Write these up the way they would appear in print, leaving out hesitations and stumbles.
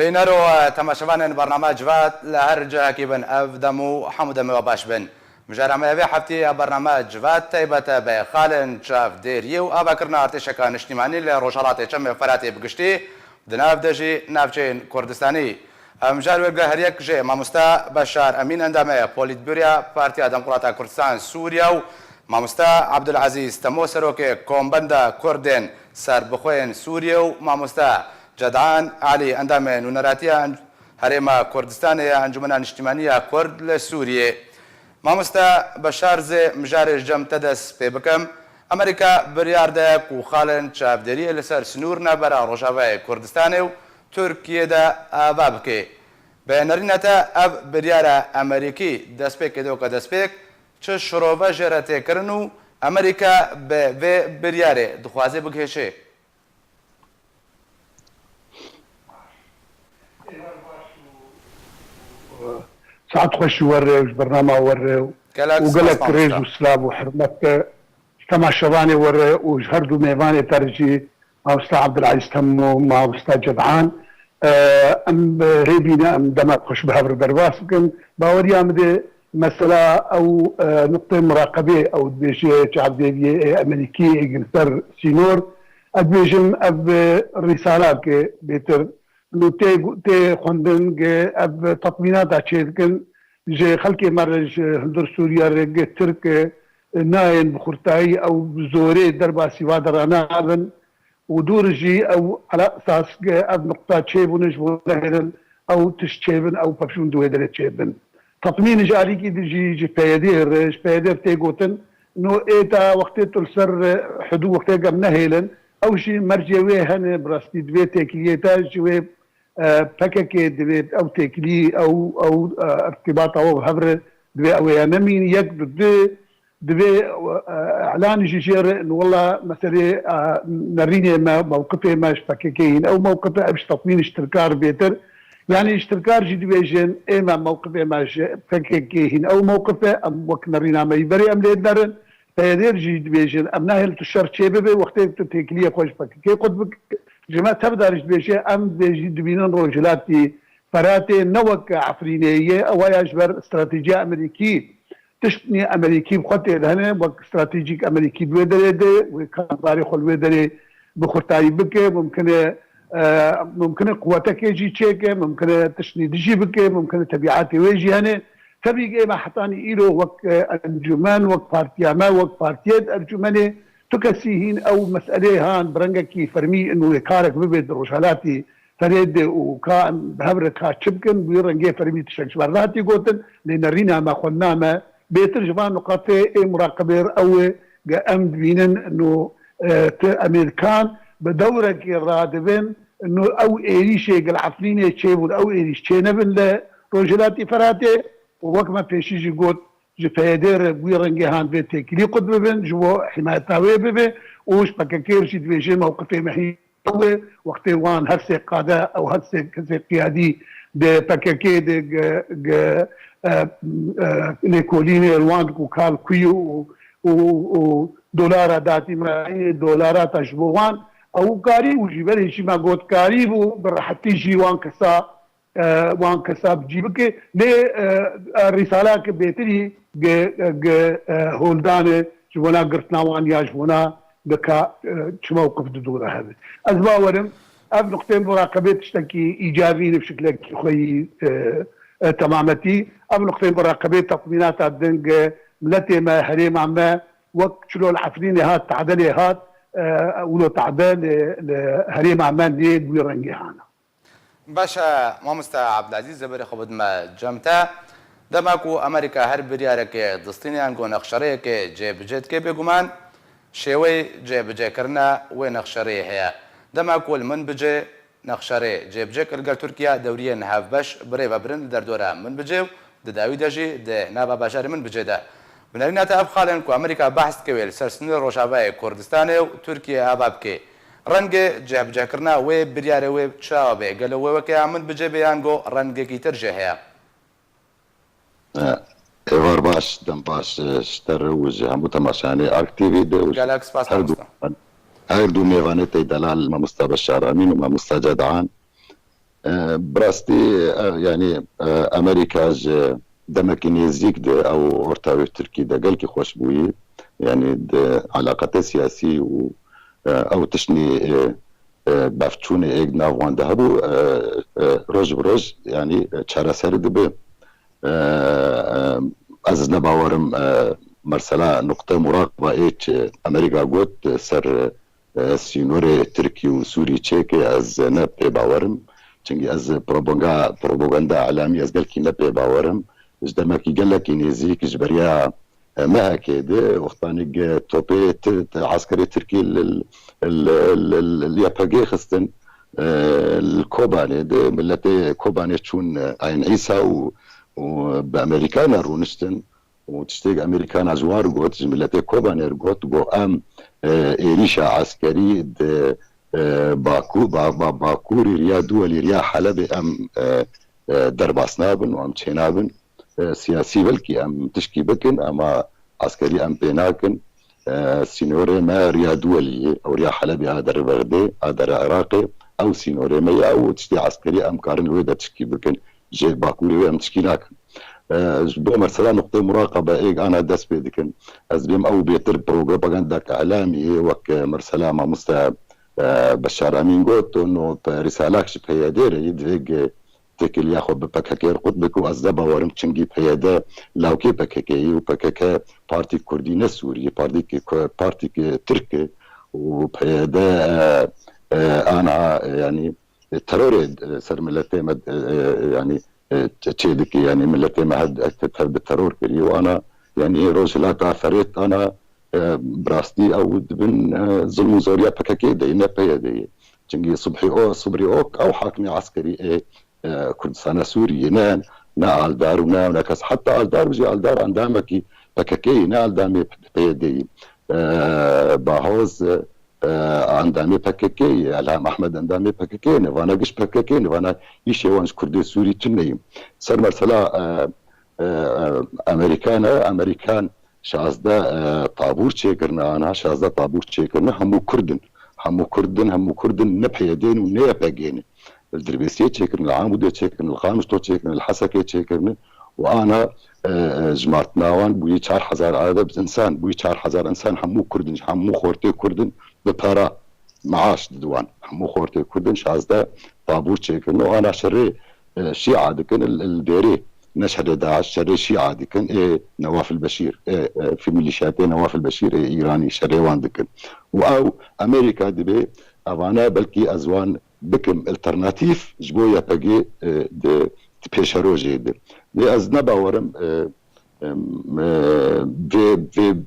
بينرو تماشوان برنامج وات لهر جاكي بن افدمو حمد باش بن مجرمه به حفتي برنامج وات تيبته به خالن شاف ديريو ابكرنا ارتشكا نشتماني لروجالات چم فراتي بگشتي دناف دجي نافچين كردستاني مجال وگه هر یک جه مامستا بشار امین اندامه پولیت بوریا پارتیا دموکرات کردستان سوریا و مامستا عبدالعزیز تمو سروک کومبندا کردن سر بخوین سوریا و مامستا جدعان علی اندامه نونراتیا هرما کردستان انجمن اجتماعی کرد لسوریه مامستا بشار ز مجار جم تدس بکم امریکا بریارده کو خالن چابدری لسر سنور نبرا روجاوی کردستان و ترکیه دا آبابکی به نرینتا اب بریاره امریکی دستپیک دو که دستپیک چه شروع جرته کرنو امریکا به بریاره دخوازه بگهشه ساعات خوش ورّي برنامج ورّي وقلت ريز وسلام وحرمت تماشواني ورّي وجهردو ميواني ترجي مع أستاذ عبد العزيز تمو مع أستاذ جدعان ام هيبينا ام دماغ خوش بهبر درواس كن باوريا مدي مسألة او نقطة مراقبة او بيجي شعب ديبي امريكي انجلتر سينور ادبيجم اب رسالة بيتر نو تي خوندن اب تطمينات اشيدكن جي خلقي مرج هندر سوريا رج ترك ناين بخرتاي او زوري دربا سوا درانابن ودورجي او على اساس اب نقطة تشيبون جبون او تشيبن او بابشون دويدر تشيبن تطمين جاري كي جي بيدير تيغوتن نو ايتا وقت تلسر حدو وقت قم نهيلن او شي مرجوي هن براستي دوي تيكليتا جوي بكاكي دوي او تيكلي او ارتباط او هبر دوي او ينمين يك دوي اعلان جيجير انه والله مثلا نريني موقفي ماش بكاكين او موقفي باش تطمين اشتركار بيتر يعني اشتركار جي ديفيجن اما موقفي ماش بكاكين او موقفي ام وك نرينا ما يبري ام ليدرن فيدير جي ديفيجن ام ناهل تشر شيبه وقت تيكليه خوش بكاكي قد جماعه تبدا جي ديفيجن ام جي ديفينن روجلاتي فراتي نوك عفرينيه او يجبر استراتيجيه امريكيه تشتني امريكي بخطي هنا وقت استراتيجيك امريكي بويدري وكان تاريخ الويدري بخطاي بك ممكن قوتك يجي تشيك ممكن تشني دجي بك ممكن تبعاتي ويجي هنا تبي ما حطاني إيرو وقت انجمان وقت بارتياما وقت بارتيات ارجماني تكسيهين او مسألة هان برنجكي فرمي انه يكارك ببيت روشالاتي فريد وكان بهبر كا شبكن بيرنجي فرمي تشكش براتي قوتن لان رينا ما خناما بيترجمان نقاطي مراقبة او قام بينن انه امريكان بدورك الرادبن انه او ايريشي العفليني تشيبون او ايريش تشينبن لروجلاتي فراتي ووقت ما فيشيجي قوت جفايدير بويرنجي هان بيتك لي قد ببن جو حمايتاوي ببن وش بكاكير شي دفيجي موقفي محي وقت وان هرسي قادة او هرسي قيادي دي بكاكي دي ليكوليني الوان وكال كيو ودولار داتي معي دولارات اشبوان او كاري وجبر شي ما قلت كاري برحتي جي وان كسا بجيبك لي الرساله كبيتري هولدان جونا قرتنا وان يا جونا بكا شو موقف دور هذا ازباورم اب نقطتين مراقبه تشتكي ايجابي بشكل خوي تمامتي اب نقطتين مراقبه تطمينات الدنج ملتي ما هريم عما وقت شلو العفريني هات تعدلي هات ولو تعدل لهريم عمان ليه بيرنجي هانا باشا مامستا عبدالعزيز زبري خبد ما جمتا دماكو امريكا هر بريارك دستيني انكو نقشريك جيب جيت بيقومان شوي جيب جي كرنا ونقشري هي دماكو المن بجي نقشري جيب جي كرقل تركيا دوريا نهاف باش بريبا برن دردورا من بجي داوي داجي دي نابا باشاري من بجي دا بنرينا تاب خالن كو امريكا بحث كويل سرسني روشاباي كردستاني وتركيا ابابكي رنگ جاب جاكرنا وي برياري وي تشاوبي قالوا وي وكي من بجي بيانغو رنگ كي ترجع هي ايوار باش دم باش اشتر وجه متماشاني اكتيفي دو جالاكس باس هاردو ميفانيتي دلال ما مستبشر امين وما مستجدعان براستي يعني امريكا دمك نزيك ده او اورتاوي تركي ده قال كي خوش بوي يعني علاقات سياسي او تشني بافتشوني ايج نافوان دهبو روج بروج يعني تشارا سرد به از نباورم مرسلا نقطة مراقبة ايش امريكا قوت سر سينوري تركي وسوري تشيكي از نبي باورم چنگی از پروپاگاندا اعلامی از گل کی نپی باورم جدما کی گل کی نزیک جبریا ما كده وقتاني توبي عسكري تركي الياباجي خستن الكوباني ده ملتي كوباني تشون عين عيسى وبامريكانا رونشتن وتشتيق امريكانا جوار قوت ملتي كوباني قوت قو ام إيريشا عسكري باكوري ريا دولي ريا حلب ام درباسنابن وام تشينابن سياسي بلكي ام تشكي بكن اما عسكري ام بيناكن سينوري ما ريا دولي او ريا حلبي هذا بغدادي هذا عراقي او سينوري ما او تشتي عسكري ام كارن ويدا تشكي بكن جي باكوري ام تشكي ناكن بو مرسلا نقطة مراقبة ايج انا داس بيدكن ازبيم او بيتر بروباغندا اعلامي وك مرسلا ما مستعب بشار امين قلت انه رسالك شبه دير يدفق تكل ياخذ ببكاكير قطبك وازدبا ورم تشنجي بهيدا لو كي بكاكي وبكاكا بارتي كردين سوري بارتي تركي وبهيدا انا يعني الترور سر ملتي يعني تشيدك يعني ملتي ما هد اكتب بالترور كري وانا يعني روجلاتا فريت انا براستي او دبن ظلم زوريا بكاكي دينا بيدي چنگي صبري اوك او حاكمي عسكري كردستان سوري نا الدار ونا نكس حتى الدار بجي الدار عندامكي بكاكي نا الدامي بيدي باهوز عندامي بكاكي الهام احمد عندامي بكاكي نفانا قش بكاكي نفانا يشي وانش كردي سوري تنيم سر مرسلا امريكان شازده طابور چیکرنا انا شازده طابور چیکرنا همو كردن نبحيدين ونيباجين الدربيسيه چیکرنا العاموديه چیکرنا الخامشتو چیکرنا الحسكه چیکرنا وانا جماعتنا وان بوي 4000 عدد انسان بوي 4000 انسان همو خورتي كردن ببارا معاش دوان همو خورتي كردن شازده طابور چیکرنا وانا شري شيعه دكن البيري نشهد داعش شري شيعة دي كان نواف البشير في ميليشياتين نواف البشير ايراني شريوان دكن او امريكا دبي افانا بلكي ازوان بكم الترناتيف جبويا باجي دي بيشاروجي دي ازنبا ورم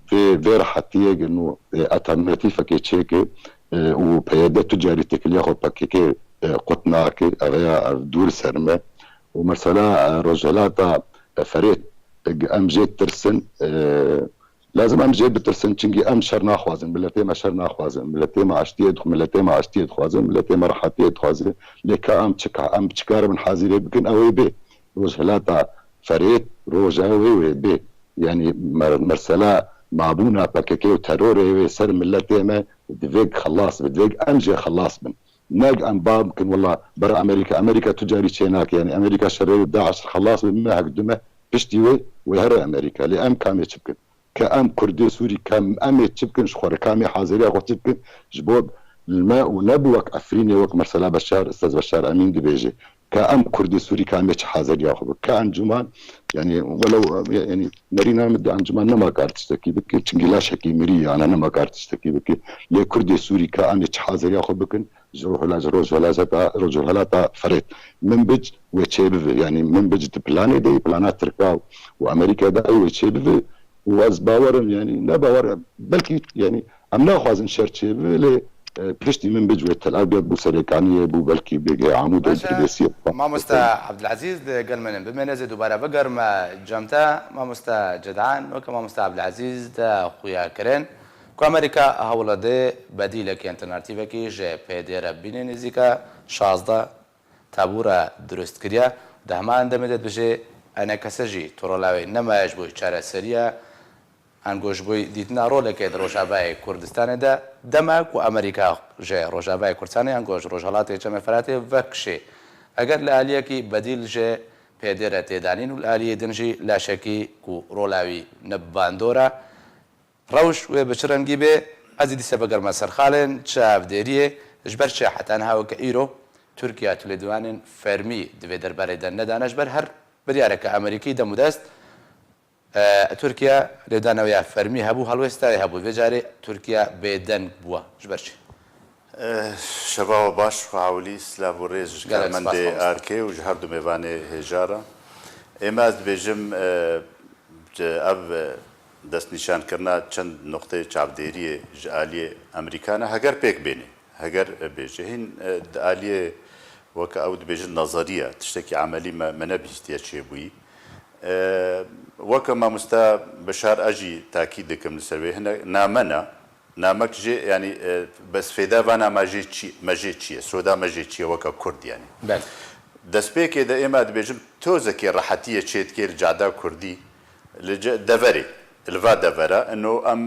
في راحتيه انه الترناتيف كي تشيكي وبياده تجاري تكل ياخذ باكيكي قطناكي اغيا دور سرمه ومرسلا رجلاتا فريت ام جيت ترسن لازم ام جيت بترسن چنگي ام شرنا خوازن ملتي ما شرنا خوازن ملتي ما عشتي ملتي ما عشتي خوازن ملتي ما راحتي خوازن لكا ام چكار من حاضر بكن اوي بي رجلاتا فريت روجاوي بي يعني مرسلا معبونا باكيكي وتروري سر ملتي ما دفيق خلاص بدفيق ام جي خلاص من ناق انباب يمكن والله برا امريكا تجاري شيناك يعني امريكا شرير داعش خلاص بما هقدمه بشتي ويهرى امريكا لام كامي تشبكن كام كردي سوري كام امي تشبكن شخور كامي حاضريه وتشبكن جبوب الماء ونبوك افريني وك مرسلا بشار استاذ بشار امين دي بيجي كام كردي سوري كامي حاضر ياخذ كانجمان يعني ولو يعني نرينا مد انجمان ما قاعد تشتكي بك تشنجلاش حكي مري انا ما قاعد تشتكي بك لي كردي سوري كامي حاضر ياخذ بكن رجل فريت منبج وتشيبف يعني منبج بلاني دي بلانات تركاو وامريكا دا وتشيبف واز باور يعني نباور بلكي يعني ام ناخذ نشرتشي لي برشتي منبج وتل ابيض بو سريكانيه بو بلكي بيجي عمود الدبيسي ما مستا عبد العزيز قال من بما نزيد دوباره بقر ما جمتا ما مستا جدعان وكما مستا عبد العزيز دا خويا كرين کو امریکا هولده بدیل که انترناتیو کی جه پیدر بین نزیکا 16 تابورا درست کریا دهمان دمدت بشه انا کسجی ترولاوی نمایش بوی چاره سریا انگوش بوی دیتنا روله که روجاوای کردستان ده دمک و امریکا جه روجاوای کردستان انگوش روجالات جمع فراتی وکشه ئەگەر لە ئالیەکی بەدیلژێ پێدێرە تێدانین و ئالیە دنجی لاشەکی و ڕۆلاوی نەباندۆرە ڕەوش وێ بچڕەنگی بێ ئەزی دیسە بەگەرمە سەرخاڵێن چاودێریە ژبەر چێ حەتان هاوکە ئیرۆ تورکیا تو لێ دوانن فەرمی دەبێ دەربارەی دەنەدانەش بەر هەر بریارەکە ئەمریکی دەمودەست تورکیا لێدانەوەیە فەرمی هەبوو هەڵوێستاوی هەبوو بێجارێ تورکیا بێدەنگ بووە ژبەرچی شەباوە باش فعولی سلااو و ڕێژ کارمەندێ ئارکێ و هەردوو میێوانێ هێژارە ئێمە ئەس دەبێژم ئەv دەستنیشانکردنا چەند نقطەی چاودێریە ji aliyê ئەمریکانە هەگەر پێک بێنێ هەگەر بێژە هین aliyê وەکە ئەو دەبێژن نەزەریە تشتێکی عملی me nebîstiye çêbûyî وەکە مامۆستا بەشار ئەژی تاکی دەکەم لەسەر وێ هەنە نامەنە نامەک ژێ ینی بەس فێدا ڤانا مەژێ چییە سۆدا مەژێ چییە وەکە کوردیانی دەستپێکێدا ئێمە دەبێژم تۆزێکی ڕەحەتیە چێتکێ لە جادا کوردی دەڤەرێ لڤا دەڤەرە ئەنۆ ئەم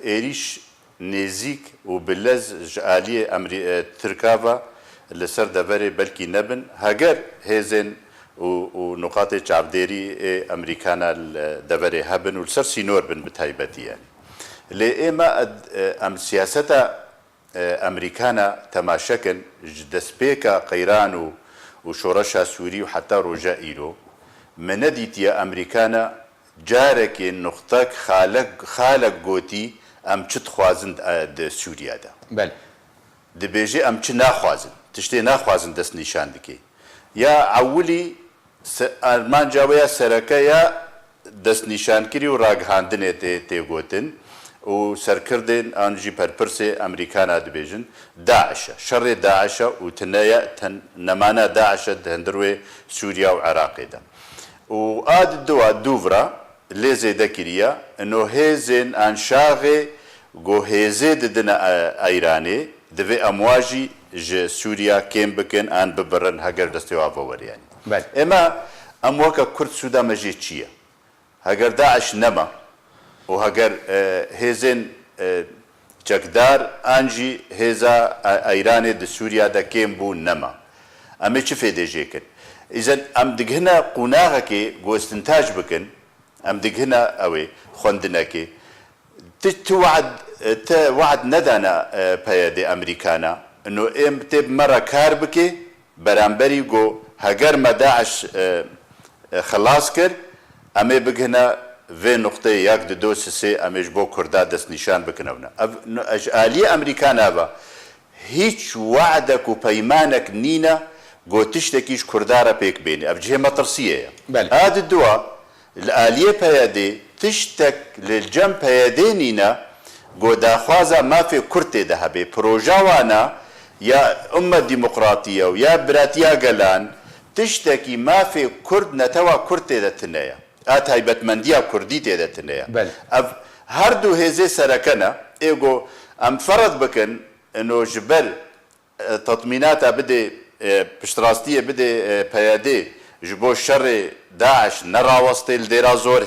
ئێریش نێزیک و بلەز ji aliyê ترکاڤە لەسەر دەڤەرێ بەلکی نەبن هەگەر هێزên و نقاطê çavdêrî ئەمریکانە دەڤەرێ هەبن و لەسەر سینۆر بن بتایبەتی یانی لێ ئێمە ئەم سیاسەتە ئەمریکانە تەماشەکن ji destpêka qeyran û şoreşa Sûrî û heta roja îro me nedîtiye ئەمریکانە carekê nuxtek xalek gotî em çi dixwazin di Sûriyada dibêje em çi naxwazin tiştê naxwazin dest nîşan dike ya ewilî armanca we ya sereke ya destnîşankirî û ragihandinê têgotin û serkirdên an jî perpirsê ئەمریکانە dibêjin Daişe şerê Daişe û tineye nemana Daişe di hindir wê Sûriya û Iraqê de û a diwa dûvra lê zêde kiriye ino hêzên an şaxê got hêzê didine Eyranê divê em wa jî ji Sûriya kêm bikin an bibirin heger destê wa veweriyanî ême em weke Kurd Sûda me jê çi ye heger Daeş nema û heger hêzên çekdar an jî hêza Eyranê di Sûriya de kêm bû nema em ê çi fêdê jê kin îzen em digihine qûnaxekê got istintaj bikin em digihine ew ê xwendinekê te wad nedane peyedê ئەمریکانە ino êm tê me re kar bike beramberî got heger me Daeş xilas kir em ê bigihine vê nuqteyê yek di do sisê em ê ji bo Kurda destnîşan bikin evne ji aliyê ئەمریکانە ve hiç wa'dek û peymanek nîne got tiştekî ji Kurda re pêk bêne ev cihê metirsiyê ye a di duwa li aliyê peyedê tiştek li cem peyedê nîne got daxwaza mafê Kurd tê de hebe proja wana ya umma dîmokratiye û ya biratiya gelan tiştekî mafê Kurd netewa Kurd tê de tune ye a taybetmendiya Kurdî tê de tune ye ev her du hêzê serekene ê got em ferez bikin ino ji ber tetmînata bidê piştrastiyê bidê peyedê ji bo şerê Daeş nerawestê li dêra zor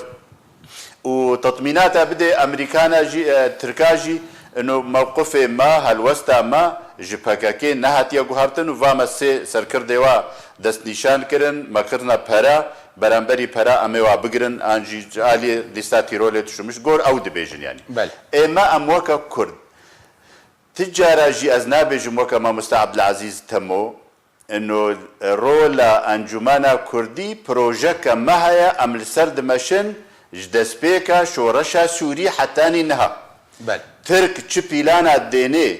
û tetmînata bidê ئەمریکانە jî Tirka jî ino mewqifê me helwesta me ji PKK nehatiye guhartin û va me sê serkirdê wa destnîşan kirin me kirina pera beramberî pera em ê wa bigirin an jî aliyê lîsta tîrolê tuşumiş gor ew dibêjin yanî ême em weke Kurd ti cara jî ez nabêjim weke mamosta Ebdilezîz Temo ino rola Encûmena Kurdî projeke me heye em li ser dimeşin ji destpêka şoreşa Sûrî hetanî niha Tirk çi pîlana dênê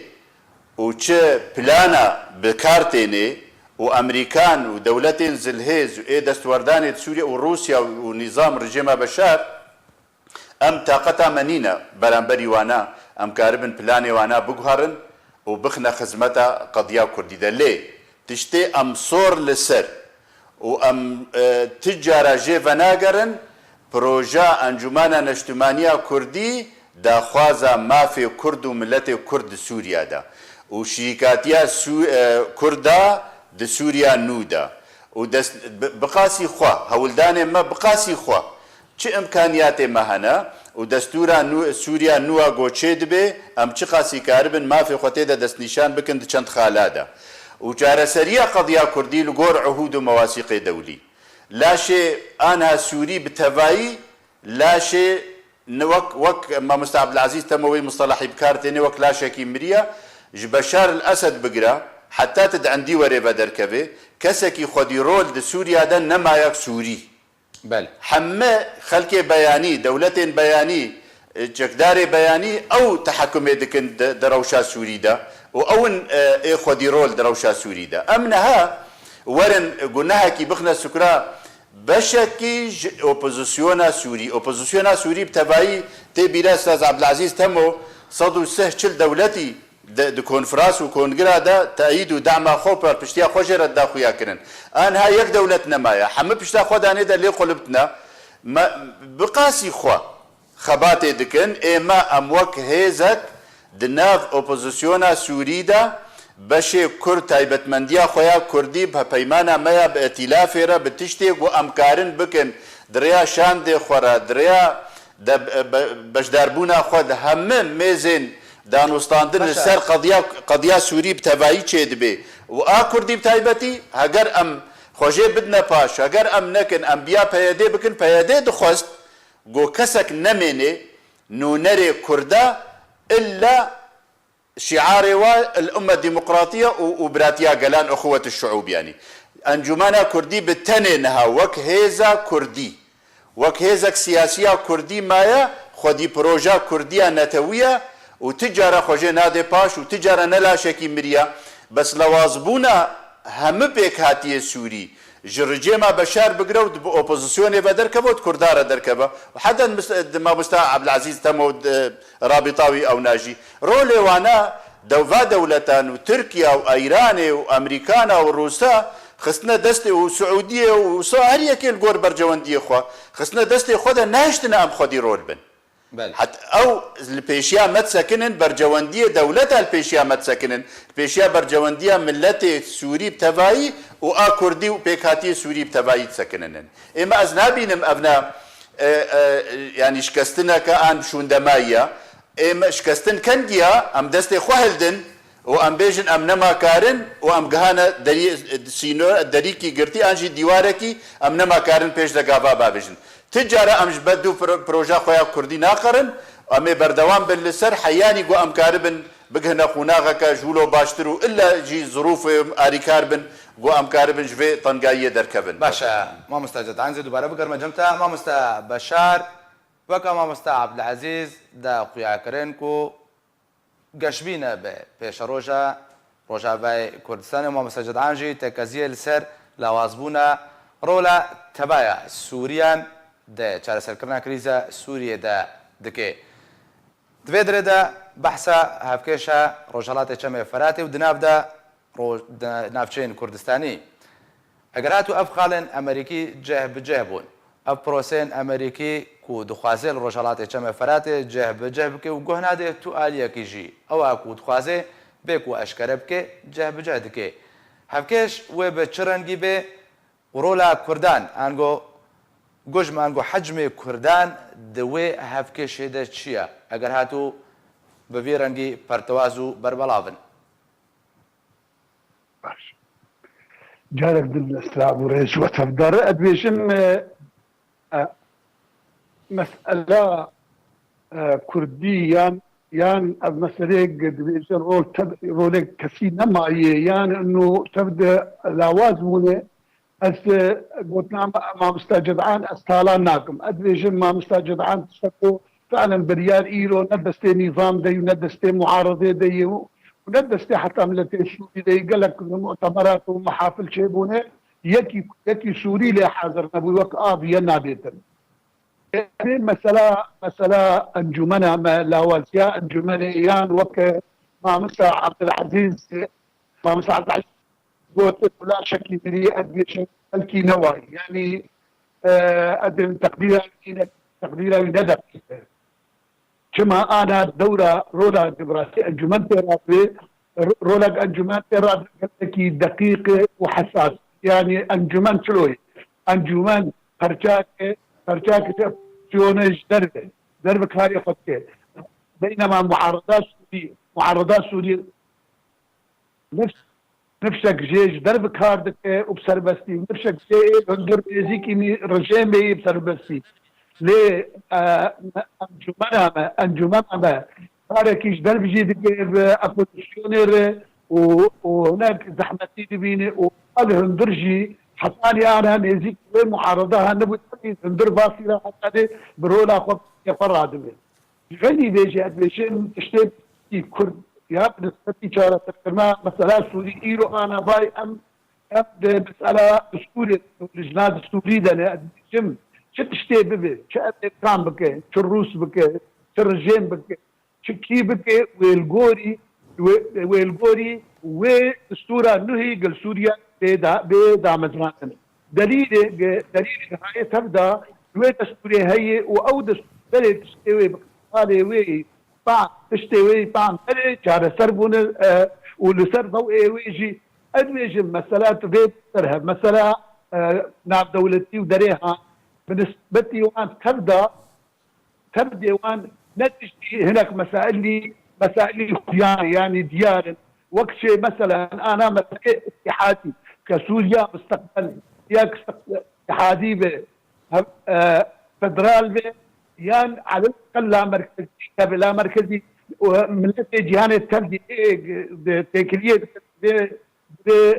û çi plana bikar tênê û ئەمریکان û dewletên zilhêz û ê destwerdanê Sûriye û Rûsya û nîzam rejima Beşar em taqeta me nîne beramberî wana em karibin planê wana biguharin û bixine xizmeta qediya Kurdî de lê tiştê em sor li ser û em ti cara jê venagerin proja Encûmena Neştimaniya Kurdî daxwaza mafê Kurd û milletê Kurd di Sûriya de û şîkatiya Kurda di Sûriya nû de û biqasî xwe hewildanê me biqasî xwe çi imkaniyatê me hene û destûra Sûriya nû a got çê dibe em çi qasî karibin mafê xwe tê de destnîşan bikin di çend xala de وجارسرية قضية كردي لغور عهود ومواثيق دولي لا شيء أنها سوري بتفاي لا شيء وك ما مستعب العزيز تموي مصطلحي بكارتيني وك لا شيء مريا بشار الأسد بقرا حتى تدعندي وري بدر كبه كسكي خدي رول دي سوريا ده نما يك سوري بل حما خلقي بياني دولتين بياني جكداري بياني او تحكم دكن دروشا سوري ده واون خدي رول دروشا سوري ده امنها ورن قلناها كي بخنا سكرا بشكي اوبوزيسيونا سوري بتبعي تبيرا استاذ عبد العزيز تمو صدو سهل دولتي د كونفرانس وكونغرا ده تأييد ودعم خوبر بشتيا خوجر الداخويا كرن ان هاي يك دولتنا مايا حم بشتا خداني ده اللي قلبتنا ما بقاسي خوا خباتي دكن اما اموك هيزك دناف اوبوزيسيونا سوري ده بشي كرد تايبت منديا خويا كردي بهيمانا مايا بائتلافيرا بتشتي وامكارن بكن دريا شان دي خورا دريا بشداربونا خود هم ميزين دانوستاندن سر قضيه سوري بتبعي چه دبي و كردي بتايبتي هاگر ام خوجه بدنا باش هاگر ام نكن انبياء پياده بكن پياده دخست گو كسك نمني نونري كردا الا شعار الامه الديمقراطيه وبراتيا قلان اخوه الشعوب يعني انجمانا كردي بتننها وك هيزا كردي وك هيزك سياسيه كردي مايا خدي بروجا كرديه نتويه وتجارة خوجه نادي باش وتجارة نلا شكي مريا بس لوازبونا هم بيك هاتي سوري جرجي ما بشار بقرا اوبوزيسيون بدر كبوت كردار دركبه وحدا ما مستع عبد العزيز تمود رابطاوي او ناجي رولي وانا دوفا دولتان وتركيا وايران وامريكان وروسا خصنا دستي وسعوديه وصهريه كي الجور برجونديه خو خصنا دستي خدا ناشتنا ام خدي رول بن بل. حتى او البيشيا متسكنن برجوانديه دولتها البيشيا متسكنن البيشيا برجوانديه ملتي سوري بتبعي واكردي وبيكاتي سوري بتبعي تسكنن اما ازنابينم ابنا يعني شكستنا كان شوندمايا اما شكستن كنديا ام دستي خوهلدن وام بيجن ام نما كارن وام جهانا دري سينو دريكي قرتي انجي ديواركي ام نما كارن بيش دغابا بابجن تجارة امش بدو بروجا خويا كردي ناقرن امي بردوام بالسر حياني قو ام كاربن بقهنا خوناغك جولو باشترو الا جي ظروف اريكاربن قو ام كاربن جفي طنقايه دركبن باشا ما مستجد عنزي دوباره بقر مجمتا ما مستا بشار وكا ما مستا عبد العزيز دا خويا كرنكو قشبينا بيش روجا باي كردستان ما مستجد عنجي تكازيه السر لوازبونا رولا تبايا سوريان ده چارەسەرکردنا کریزە سووریەدا دکێ دوێ درێدا بەحسا هەفکێشە ڕۆژهەڵاتێک چەمێ فەراتێ و دنابدا ناوچەین کوردستانی ئەگەر هاتوو ئەف خاڵێن ئەمریکی جێه بجێه بوون ئەف پرۆسێن ئەمریکی کو دخوازێ لە ڕۆژهەڵاتێک چەمێ فەراتێ جێه بجێه بکێ و گۆه نادێت تو ئالیەکیژی ئەوە کو دخوازێ بێک و ئەشکەرە بکێ جێه بجێه دکێ هەفکێش وێ بە چ ڕەنگی بێ ڕۆلا کوردان ئانگۆ گۆژمان گۆ حەجمێ کوردان دەوێ هەفکێشێدە چییە ئەگەر هاتوو بەوێ ڕەنگی پەرتەواز و بەربەڵاون باش جارێک دڵ و ڕێژ وەتەفدارە ئەدوێژم مەسئەلە کوردی یان ئەv مەسەلەیەک دەبێژە ڕۆلێک کەسی نەمایە یان ئەنو تەبدە لاواز بوونێ از گوتنام مامۆستا جدعان از تاڵان ناکەم ئەدوێژم مامۆستا جدعان تشتۆ فعلا بریار ئیرۆ نەدەستێ نیظام دەی و نەدەستێ معارضێ دەی و نەدەستێ حتا ملەتێ سووری دەی گەلک مؤتەمەرات و محافل چێبوونێ یەکی سووری لێ حاضر نەبووی وەک ئاڤیە نابێتن مەسەلە ئەنجومەنە لاوازیە ئەنجومەنێ یان وەک مامۆستا عەبدولعەزیز قلت لا شك في الكي نوعي يعني أدري تقديرا ندب كما أنا دورة رولا دبراسي أنجمان تيرابي رولا أنجمان تيرابي دقيق وحساس يعني أنجمان شلوي أنجمان فرشاك سيونج درب كاري خطي بينما معارضات سورية نفس نفسك جيش درب كاردك وبسربستي نفسك جيش هندر بيزيكي رجيمي بسربستي ليه انجمنا كاركيش درب جيد ابوزيشنر وهناك زحمتي دبيني وقال هندرجي حطاني انا نزيك معارضه نبي هندر باصيله حتى برولا خب يفراد غني بيجي ادبيشن اشتي كرد يا بالنسبه شارع تكرما مساله سوري ايرو انا باي ام مساله سوري لجنات السوري ده جم شت اشتي ببي شت كان بك الروس بك الرجيم بك شكي بك والغوري والسورة نهي قل سوريا بدا مزرعتنا دليل هاي تبدا ويت سوريا هي واود سوريا تشتوي هذه وي بعد تشتوي بعد جار سربون ولسر ضوء ويجي ادويج مسألة بيت ترهب مسألة ناب دولتي ودريها بالنسبة لي وان تبدا وان نتجي هناك مسائل يعني ديار وقت شيء مثلا انا مسألة اتحادي كسوريا مستقبل ياك اتحادي فدرال به يعني على الاقل لا مركزي لا مركزي من جهان التبدي تكليه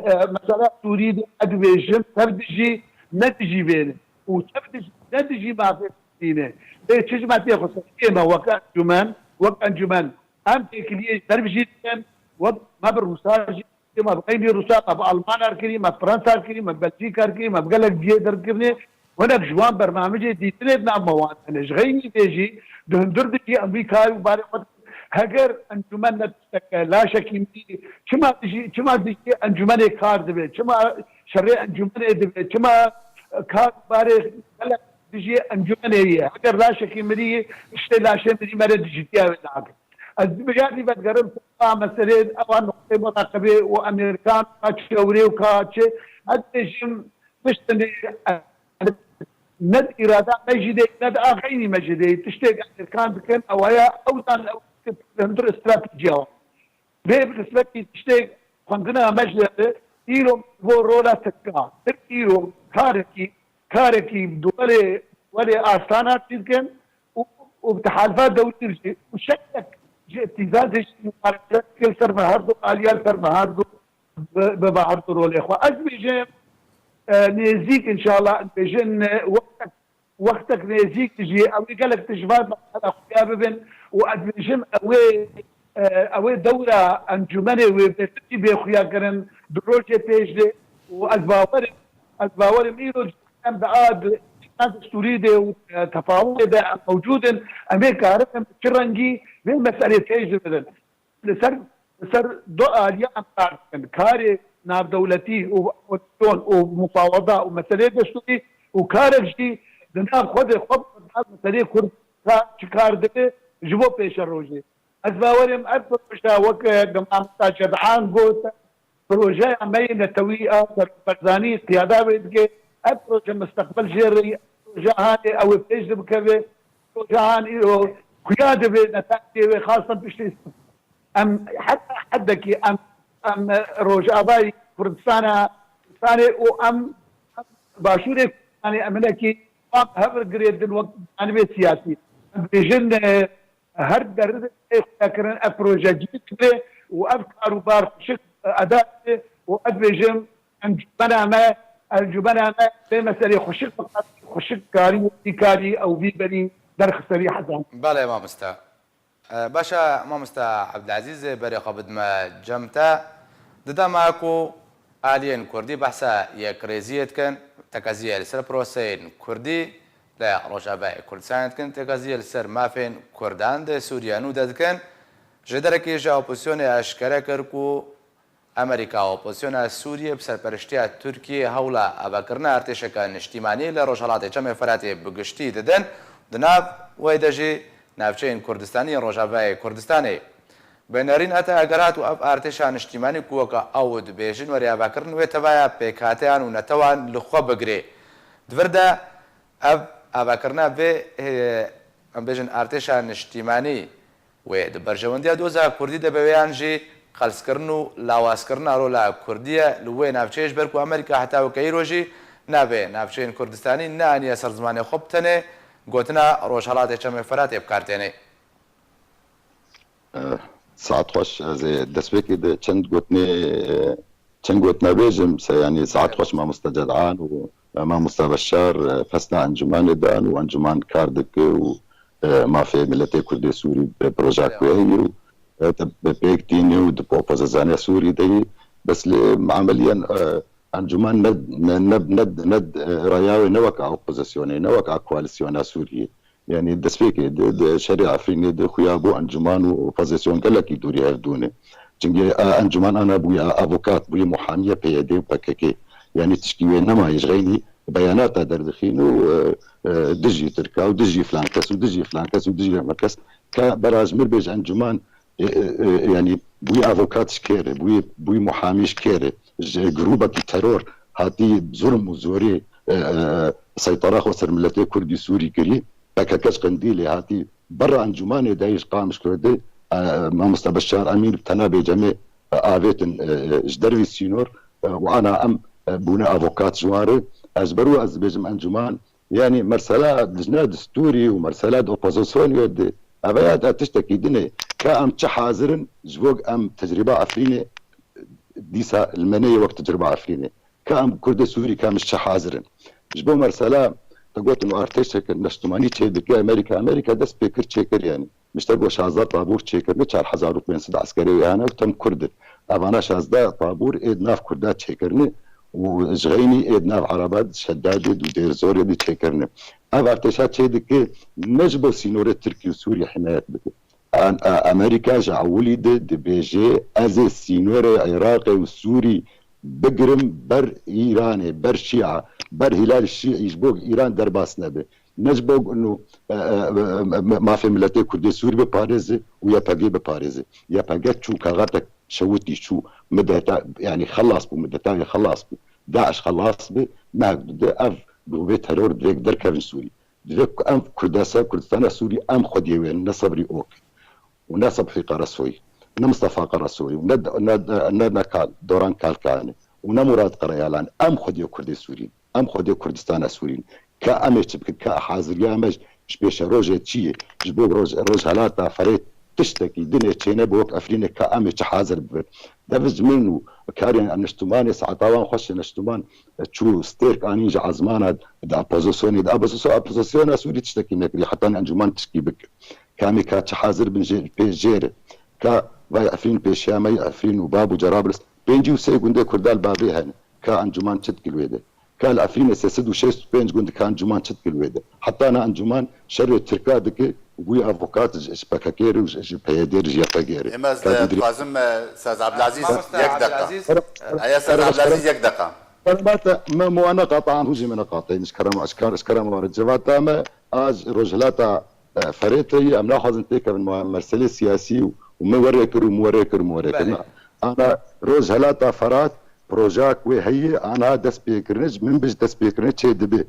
مسألة تريد ادفيجن تبدي نتجي بينه وتبدي نتجي مع فينا تيجي ما تاخذ كيما وقت انجمان ام تكليه درب جدا ما بالروساج ما بقيني روسا ما بالمان اركني ما فرنسا اركني ما بلجيكا اركني ما بقلك جي دركني هناك جوان برنامج دي تلنا مواد انا شغيني بيجي دهندر دي امريكا وبارك هاجر انجمان لا شك كما تجي انجمان كارد بي كما شرع انجمان دي كما كارد بارك تجي انجمان هي هاجر لا شك مري لا شيء مري ما ديجيتيا بالعكس الزبجاتي بتقرب مسألة أوان نقطة متقبة وأمريكان كاتشوري وكاتش التجم مش تني ند إرادة مجدي ند آخرين مجدي تشتاق أمريكان بكن أو هي أوطان أو هندر استراتيجية بالنسبة لي تشتاق خندنا مجلة إيرو ورولا تكا إيرو كاركي دولة ولا آسانات تلكن وبتحالفات دولية وشكلك ابتزاز كل سر مهاردو آليال سر مهاردو ببعضو رول إخوة أزبيجن نيزيك إن شاء الله بيجن وقتك نيزيك تجي أو يقالك تجفاد أخويا ببن وأزبيجن أوي دورة أنجماني وبتتي بأخويا كرن بروجي بيجي وأزباورم إيرو جمعان بعاد السوريدي وتفاوض موجود امريكا عرفنا تشرنجي بالمساله تيجي بدل سر دو اليوم كاري ناب دولتي ومفاوضه ومساله دستوري وكارجي دنا خد مساله كرد شكار ده جبو بيش الروجي ازباورم ارفض مشاوك جماعه جدعان قوت بروجي امين التويئه برزاني قياده بيدك ابروج المستقبل جيري جهاني او بتجذب كذا جهاني قياده بنتائج خاصه بشيء ام حتى حدك ام روج اباي كردستان ثاني وام باشوري يعني املكي هبر جريد الوقت انا بيت سياسي بيجن هر درد فكرن ابروج جديد وافكار وبار شك اداء وادبجم انجبنا الجبنة مسألة خشك كاري وابتكاري أو بيبني درخ صريحة زان. بله ما مستا باشا ما مستا عبد العزيز بري قبض ما جمتا ددا معكو آلين كردي بحثا يكريزيت كان تكازية لسر بروسين كردي لا روش أباي كردستان كان تكازية لسر مافين كردان ده سوريا نودد كان جدركي جا أوبوسيوني أشكرا كركو امریکا و اپوزیسیون سوریه بسرپرشتی ترکیه هولا اباکرنا ارتشک نیشتیمانی لروجهالات جمع فراتی بگشتی ددن دناب ویدجی نافچین کردستانی روجاوای کردستانی بنارین اتا اگرات و اف ارتش نیشتیمانی کوکا اود بیجن وری اباکرن و تبایا پیکاتیان و نتوان لخوا بگری دوردا اف اباکرنا به بیجن ارتش نیشتیمانی و دبرجوندیا دوزا کردی دبیانجی خەلسکردن و لاوازکردنا ڕۆلا کوردیە لە وێ ناوچەیەش بەرک و ئەمریکا هەتا و کەیرۆژی نابێ ناوچەیەن کوردستانی نانیە سەر زمانی خۆ بتەنێ گوتنا ڕۆژهەڵاتێک چەمێ فەراتێ بکارتێنێ. ساعت خۆش دەستپێکی چەند گوتنە بێژم ینی ساعت خۆش مامۆستا جەدعان و مامۆستا بەشار فەستا ئەنجومانێدان و ئەنجومان کار دەکە و مافێ ملەتێ کوردی سووری پرۆژا کوێهی و بپێکتینێ و دپۆپۆزە زانیا سووری دەی بەس لێ عملیان ئەنجومان نەد ڕایاوێ نەوەک ئۆپۆزیسیۆنێ نەوەک کوالیسیۆنا سووریە یعنی دەستپێکێ شەری ئەفرینێ دەخویا بۆ ئەنجومان و ئۆپۆزیسیۆن گەلێکی دووری هەردوونێ چونکە ئەنجومان ئەنا بووە ئاڤۆکات بووی محامیە پێیەدێ و پەکەکێ یعنی تشکی وێ نەمایش غەینی بەیاناتە دەردەخین و دژی ترکا و دژی فلان کەس و دژی فلان کەس و دژی ئەمە کەس کە بەرازمر بێژ ئەنجومان ینی بووی ئاڤۆکاتش کێرە بووی محامیش کێرە گروپێکی تەرۆر هاتی زۆرم و زۆری سەیطەرا خۆ سەر ملەتێ کوردی سووری کردی پەکەکەش قندیلێ هاتی بەڕ ئەنجومانێ دایش قامش کردێ مامۆستا بەشار ئەمیر تەنا بێجەمێ ئاوێتن ji dervî sînor û ana em bûne avokat ji wan re ez ber û ez dibêjim encuman yanî mersela dijna distûrî û mersela opozisyonê de eveya tiştekî dinê ka em çi hazirin ji bo em tecrîba Efrînê dîsa li meneyê wek tecrîba Efrînê ka em Kurdê Sûrî ka em ji çi hazirin ji bo mersela te gotin û artêşekir neştimanî çê dike Amerîka dest pê kir çêkir yanî مشتاق شازده طابور تشيكر ب 4500 عسكري ويانا وتم كردر افانا شازده طابور ادناف كردات تشيكرني وزغيني ادناف عربات شداد ودير زور دي تشيكرني افا ارتشات شيدك نجبو سينورة تركي وسوريا حمايات بك امريكا جعولي دي بيجي ازي سينورة عراقي وسوري بقرم بر ايراني بر شيعة بر هلال الشيعي يجبوك ايران درباسنا به نجبوك انه ما في ملتي كردي سوري بباريزي ويا باقي بباريزي يا باقي شو كاغاتك شوتي شو مدتا يعني خلاص بو مدتا خلاص بو داعش خلاص بو ما اف جروبي ترور دريك دركب سوري دريك ام كردستان سوري ام خدي وين نصبري اوك ونصب في قرصوي مصطفى قرصوي وند كال دوران كالكاني ونمراد قريالان ام خدي كردي سوري ام خدي كردستان سوري كأمش كحاضر يامش شبيش روجة شيء جبوك روج هلاتا فريت تشتكي دنيا تشينا بوك أفريني كأمش حاضر دفز منه كارين النشتمان ساعتاوان خوش النشتمان شو ستيرك أني جا عزمانا دا أبوزيسيوني دا أبوزيسيون سوري تشتكي نكري حتى أنجمان تشكي بك كامي كا حاضر بجير كا باي أفرين بيشامي أفرين وباب وجرابلس بينجي وسيقون دي كردال بابي هن كا أنجمان تشتكي الويدة كان أفرين سيسد وشيست بينج قند كان جمان تشتكي الويدة حتى أنا أنجمان شر التركا دكي وي افوكات بكاكيري وبيادير جياباكيري اما لازم استاذ عبد العزيز يك دقه يا استاذ عبد العزيز يك دقه ما مو انا قاطع هوجي من قاطع نشكرم اشكرم ورجواتا ما اج رجلاتا فريتي ام لاحظ انت من مرسلي سياسي وما وريكر انا رجلاتا فرات بروجاك وهي انا دس بيكرنج من بج دس بيكرنج شي دبي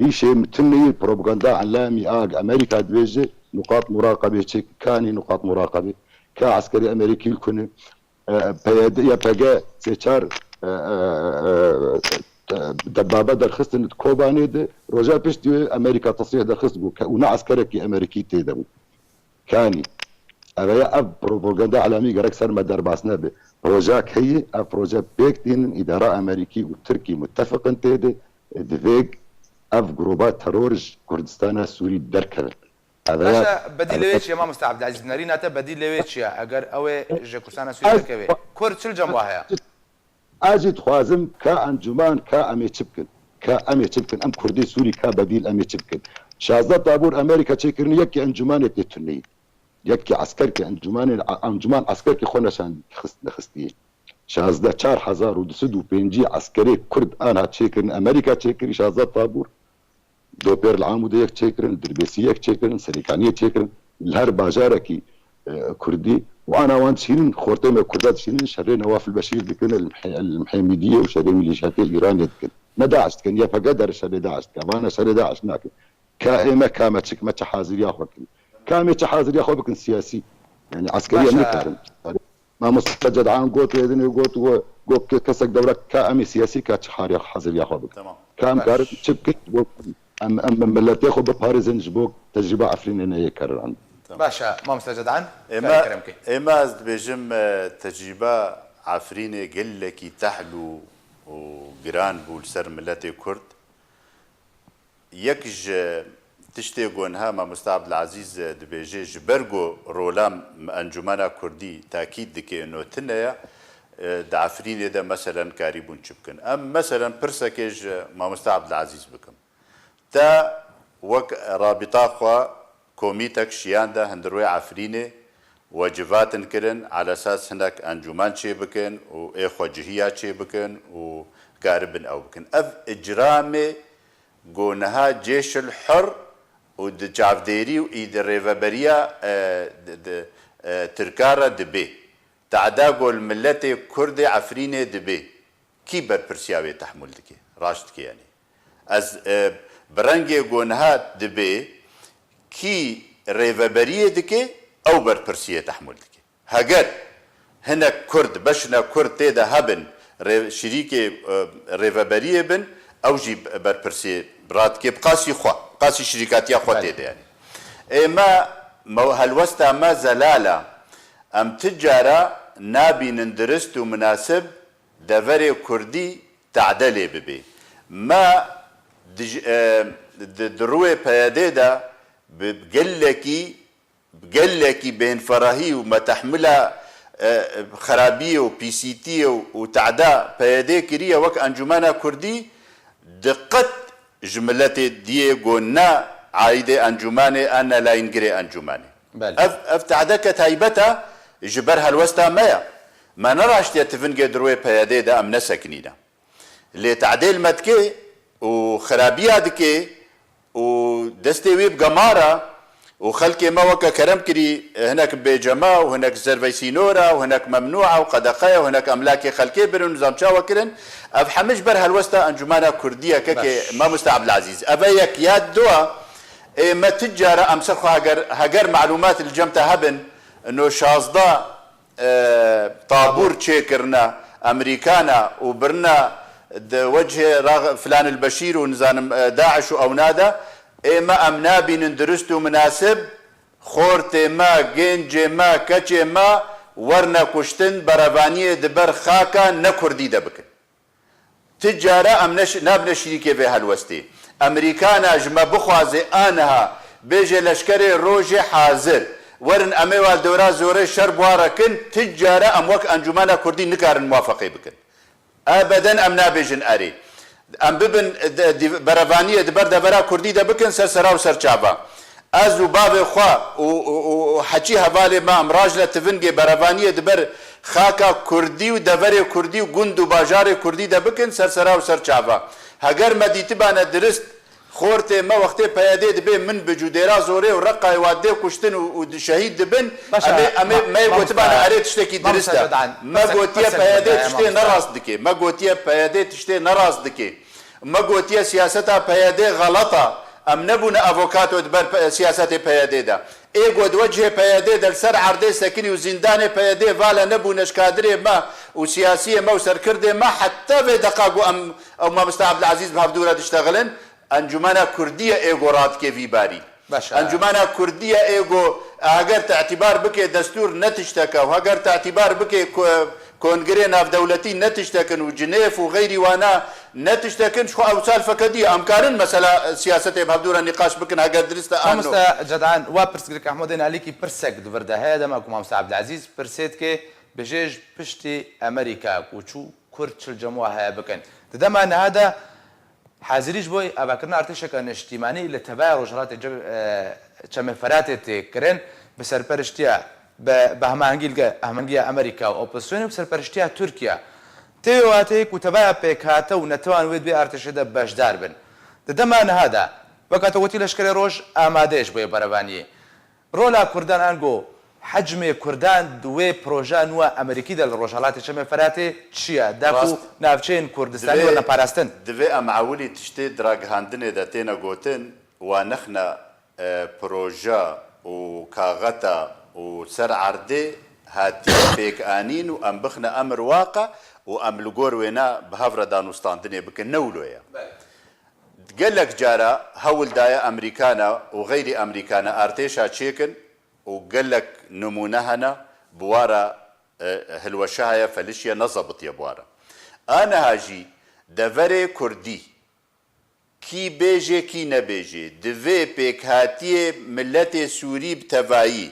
اي شيء متني بروباغندا علامي امريكا دويجي نقاط مراقبه كاني نقاط مراقبه كعسكري امريكي يكون يا بقى سيشار دبابه درخست كوباني دي رجا بيشتي امريكا تصريح درخست ونا عسكري امريكي تيدو كاني ابي اب بروباغندا عالمي غير سر ما درباسنا به بروجاك هي بروجا بيكتين اداره امريكي وتركي متفق انتدي دفيق اف جروبات ترورج كردستان سوري دركب هذا بديل ليش يا مامست عبد العزيز نارينا تا بديل ليش يا اگر او كردستان سوري دركب كرد شل جنبها اجد خوازم كانجمان كامي تشبكن ام كردي سوري كبديل امي تشبكن شازده طابور امريكا تشكرني يكي انجمان يكتني يكي عسكر انجمان عسكر كي خونشان خستي شازده 4205 عسكري كرد انا تشكرن امريكا تشكري شازده طابور دوبير العامودي يك تشكرن دربيسي يك تشكرن سريكانيه تشكرن الهر باجاركي كردي وانا وان شيرين خورتين كردات شيرين شري نواف البشير دكن المحمديه وشري ميليشيات الايران دكن ما داعش كان يا فقدر شري داعش كمان شري داعش ناك كائمه كامتشك ما حاضر ياخذ كامي حاضر ياخذ بكن سياسي يعني عسكريا نكارم ما مستجد عن قوت يدني قوت كسك دورة كأمي سياسي كاتشحار حزب ياخذ تمام كام كارت شبكت أما ملت ياخذ بباريزن جبوك تجربة عفرين إنه يكرر عنده باشا ما مستجد عن إما از بيجم تجربة عفرينة قل لك تحلو وجران بول سر ملتي كرد يكج تشتي قونها ما مستعب العزيز دبيجي جبرجو رولام انجمانا كردي تاكيد دكي انه تنيا دعفرين ده مثلا كاريبون شبكن ام مثلا برسكيج ما مستعب العزيز بكم تا وك رابطه خوا كوميتك شيان ده هندروي عفرينه وجبات كرن على اساس هناك انجمان شي بكن واخوه جهيات شي بكن وكاربن او بكن اف اجرامي قونها جيش الحر ودجافديري وإيد الريفابريا تركارة دبي تعدا قول ملتي كردي عفرينة دبي كي برسياوي تحمل دكي راشد كي يعني از برنجي قونها دبي كي ريفابريا دكي او برسيا تحمل دكي هاجر هنا كرد بشنا كرد تيدا هبن شريكي ريفابريا بن او جيب برسيا برات كي بقاسي خوا قاسي شركاتي اخوتي يعني ما هالوستا ما زلاله ام تجاره نابي ندرست مناسب دفري كردي تعدلي ببي ما دروي بياديدا بقلكي بين فراهي وما تحملها خرابيه وبي سي تي وتعدا بيادي كريه وك انجمانا كردي دقت جملتي دي قلنا عايدة أنجماني أنا لا ينقري أنجماني أفتعدك تايبتا جبرها الوسطى ما نراش تفنق دروي بيادي دا أم نسكنينا اللي تعديل مدكي وخرابية دكي ودستي ويب قمارة وخلكي ما وكا كرم كري هناك بجماعة وهناك زرفيسينورا وهناك ممنوعة وقدقايا وهناك أملاكي خلكي برون نظام شاوة كرن أفحمش برها الوسطى أنجمانا كردية كاكي ما مستعب العزيز أبايك ياد دوا ما تجارة أمسخوا هاجر معلومات الجمتة هبن إنه شازدا طابور تشيكرنا أمريكانا وبرنا وجه فلان البشير ونظام داعش أو نادا ما امنا بين درستو مناسب خورت ما جنج ما كچ ما ورنا كشتن برافانيه دبر خاكا نكردي دبك تجاره امنش نابن شريكه في هالوستي امريكانا جما بخوازي انها بيجي لشكري روجي حاضر ورن اميوال دورا زوري شرب واركن تجاره اموك انجمانا كردي نكار موافقه بكن ابدا امنا بيجن اري ام ببن برافانيه دبر دبرا كردي دبكن سرسرا وسرچابا ازو باب خوا وحكي هبالي ما امراجله تفنجي برافانيه دبر خاكا كردي ودبر كردي وجندو باجار كردي دبكن سرسرا وسرچابا هاجر مديتبانا درست خورتي ما وقتي بيادي دبي من بجوديرا زوري ورقا يوادي كشتن وشهيد دبن امي ما يقوتبانا اريد تشتكي درستا ما قوتيه بيادي تشتي نراس دكي ما قوتيه بيادي تشتي نراس دكي ما قوتيه سياستها بيادي غلطه ام نبونا افوكاتو دبر سياساتي بيادي دا اي قد وجه بيادي دا السر عردي سكني وزنداني بيادي فالا نبونا شكادري ما وسياسيه ما وسركردي ما حتى في دقاقو ام او ما مستعب العزيز بهبدوره تشتغلن انجمانا كردية ايغو رات كيفي باري انجمانا كردية ايغو اگر تعتبار بكي دستور نتشتكى وهاگر تعتبار بكي كونغري ناف دولتي نتشتكن وجنيف وغيري وانا نتشتكن شو اوصال فكدية امكارن مثلا سياسة بهبدورة نقاش بكن هاگر درستا انو مامستا جدعان وابرسكريك احمدين عليكي برسك دورده هذا ماكو مامستا عبد العزيز برسيت كي بجيج بشتي امريكا وشو كرتش الجموعة بكن تدمان هذا حاضریش بوی اباکرنا ارتشک اجتماعی لتبع رجالات چمفرات تکرن بسرپرشتیا به همانگی امریکا و اپوزیسیون بسرپرشتیا ترکیه تیواتی کتبع پیکاته و نتوان وید بی ارتش ده باشدار بن دمان هذا وقت وقتی لشکر روج آمادهش بوی بروانی رولا کردان انگو حجم كردان دوي بروجا نوا امريكي دل رجالات شمال فراتي تشيا داكو نافچين كردستاني ولا باراستن دفي ام عولي تشتي دراغ هاندني داتينا غوتن ونخنا بروجا وكاغتا وسر عردي هاتی پێکانین و ئەم بخنە ئەمر واقع و ئەم لەگۆر وێنە بە هەڤرە دانوستاندنێ بکەن نەولۆیە گەلێک جارە هەوڵدایە ئەمریکانە و غەیری ئەمریکانە ئارتێشا چێکن و گەلێک نمونە هەنە بوارە هەلوەشە هەیە فەلشیە نەزەبتیە بوارە ئانە هاژی دەڤەرێ کوردی کی بێژێ کی نەبێژێ divê pêkhatiye milletê Sûrî bi tevayî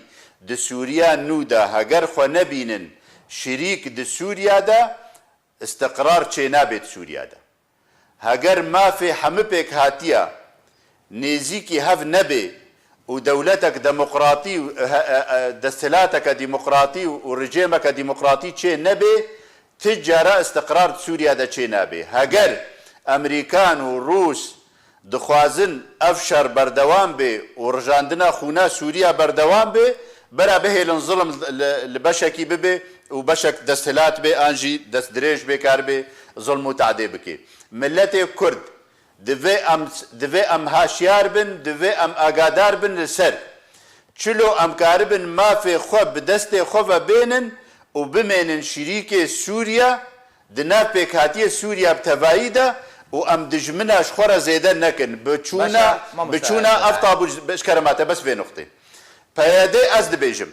di Sûriya nû de heger xwe nebînin şirîk di Sûriya de istiqrar çê nabêt Sûriya de heger mafê hemû pêkhatiya nêzîkî hev nebe û dewletek demokratî desthilateke demokratî û rejêmeke demokratî çê nebe ti cara istiqrar Sûriya de çê nabe heger ئەمریکان و ڕووس دخوازن ئەف شەر بەردەوام بێ و ڕژاندنە خونا سووریا بەردەوام بێ بەرا بهێلن زڵم لە بەشێکی ببێ و بەشێک دەستهلات بێ ئانژی دەست درێژ بێکار بێ زڵم و تعدێ بکێ ملەتێ کورد divê em haşiyar bin divê em agadar bin li ser çilo em karibin mafê xwe bi destê xwe ve bênin û bimênin şîrîkê Sûriya di nav pêkhatiye Sûriya bi tevayî de û em dijmina ji xwe re zêde nekin biçûna ev tabû eşkeremate bes vê noxtê peyedê ez dibêjim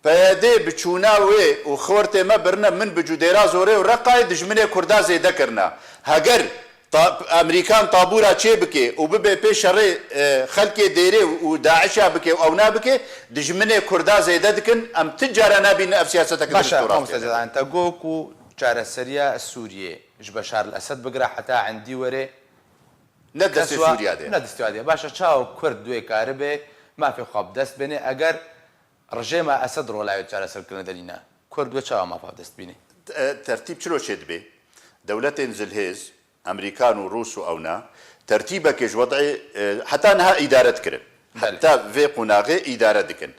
peyedê biçûna wê û xortê me birine min bi cudêra zorê û reqayê dijminê Kurda zêde kirina heger ئەمریکان تابوورا چێ بکێ و ببێ پێش شەڕێ خەلکێ دێرێ و داعشا بکێ و ئەو نابکێ دژمنێ کوردا زەیدە دکن ئەم تجارە نابینە ئەف سیاسەتەکە تا گۆک و چارەسەریە سووریێ ژ بەشار ئەسەد بگرە حتا عەندی وەرێ نەدەستی سووریا دێ نەدەستی دێ باشە چاو کورد دوێ کارە بێ مافی خواب دەست بێنێ ئەگەر ڕژێمە ئەسەد ڕۆڵاوێت چارەسەرکردنە دەرینە کورد دوێ چاوە مافاف دەست بینێ تەرتیب چلۆ چێت بێ دەولەتێن زلهێز ئەمریکان و ڕووس و ئەونا تەرتیبەکێش وەضعی حتا نەها ئیدارەت کرد حتا vê قوناغê ئیدارە dikin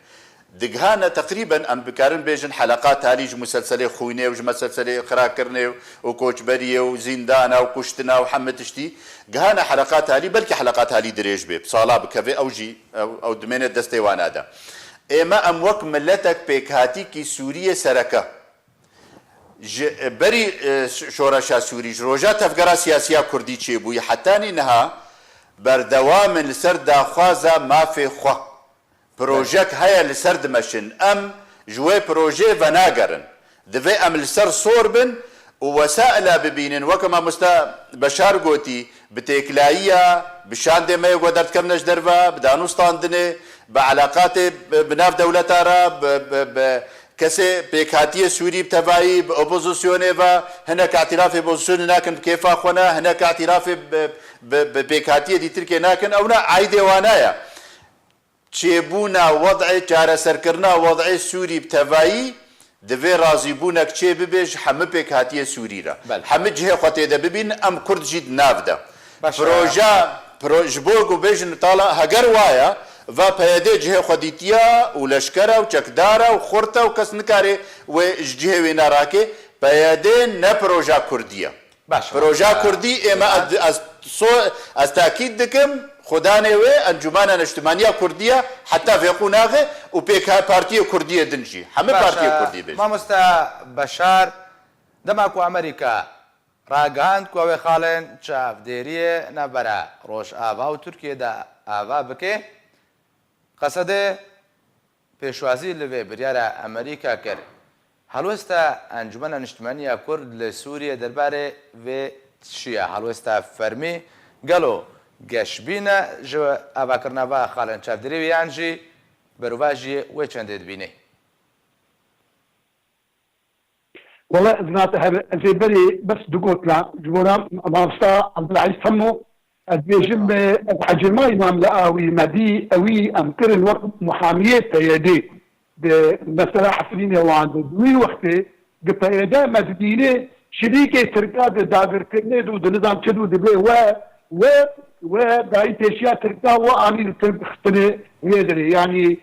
digihane teqrîben em bikarin bêjin heleqat talî ji muselselê xwînê û ji meselselê xirakirinê û koçberiyê û zîndana û kuştina û hemû tiştî gihane heleqat talî belkî heleqat talî dirêj bê sala bikeve ew jî ew dimêne destê wan nada ئێمە ئەم وەک ملەتێک پێکهاتیکی سووریە سەرەکە بەری شۆڕەشا سووریش ڕۆژە تەفگەرا سیاسیا کوردی چێبووی حتانی نەها بەردەوامن لەسەر داخوازە مافێ خوا پرۆژەک هەیە لەسەر دمەشن ئەم ژوێ پرۆژێ ڤەناگەرن دەبێ ئەم لەسەر سۆر بن و وەسائلا ببینن وەکە مامۆستا بەشار گوتی بتێکلاییە بشاندێ مەیەک دەردکەمنەش دەرڤە بدانوستاندنێ بە علاقاتێ بناو دەولەتارە کەسێ پێکهاتیە سووری بتەڤایی بە ئۆپۆزیسیۆنێ بە هەنێک ئاعتیرافێ بۆزیسیۆنی ناکەن کێفا خۆنە هەنێک ئاعتیرافێ پێکهاتیە دیترکێ ناکەن ئەونا ئایدێ وانایە چێبوونا وەضعی چارەسەرکردنا وەضعی سووری بتەڤایی دەبێ ڕازیبوونەک چێ ببێژ هەموو پێکهاتیە سووریرە هەموو جهێ خۆ تێدە ببین ئەم کورد ژیت ناودە پرۆژە بۆ و بێژن تاڵە هەگەر وایە و پەیەدێ جهێ خۆدیتیە و لەشکەرە و چەکدارە و خورتە و کەس نکارێ وێ جهێ وێ ناڕاکێ پەیەدێ نە پرۆژە کوردیە پرۆژە کوردی ئێمە ئەس تاکید دکەم خۆدانێ وێ ئەنجومانە نیشتیمانیە کوردیە حتا vê قوناغê û پارتیە کوردیە دنجی هەموو پارتیە کوردی بێ مامۆستا بەشار دەما کو ئەمریکا ڕاگەاند کو ئەوێ خاڵێن چاودێریە نەبەرە ڕۆژ ئاوا و تورکیەدا ئاوا بکێ قەسەدێ پێشوازی لەوێ بریارە ئەمریکا کرد هەڵوێستا ئەنجومەنە نیشتیمانیە کورد لە سووریە دەربارەی vê چییە هەڵوێستا فەرمی گەلۆ گەشببینە ژ ئاواکردنەوە خاڵێن چاودێری یانژی بەروواژیە وێ چەندێ دبینێ والله زي بري بس دقوت لا جبنا مامستا عبد العزيز تمو بيجم حجماي امام لاوي مدي اوي امكر الوقت محاميه يدي مثلا حفلين وعند دوي وقتي قلت يدا مدينه شريكه تركات داغر كنه دو نظام تدو دبي و دايت اشياء تركا واني تختني يدري يعني